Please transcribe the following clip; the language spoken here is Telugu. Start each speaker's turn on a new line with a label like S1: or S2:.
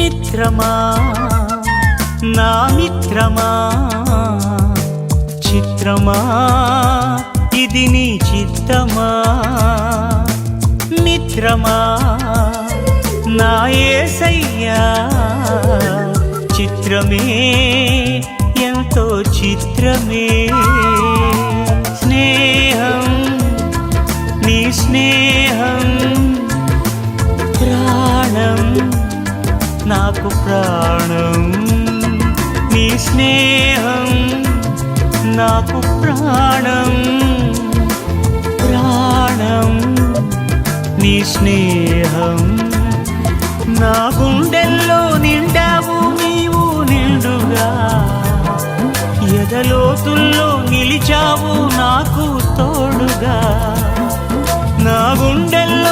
S1: మిత్రమా నా మిత్రమా చిత్రమా ఇది నీ చిత్తమా మిత్రమా నా యేసయ్యా చిత్రమే ఎంతో చిత్రమే స్నేహం నీ స్నేహం ప్రాణం నాకు ప్రాణం నీ స్నేహం నాకు ప్రాణం ప్రాణం నీ స్నేహం నా గుండెల్లో నిండావు నీవు నిండుగా ఎదలోతుల్లో నిలిచావు నాకు తోడుగా నా గుండెల్లో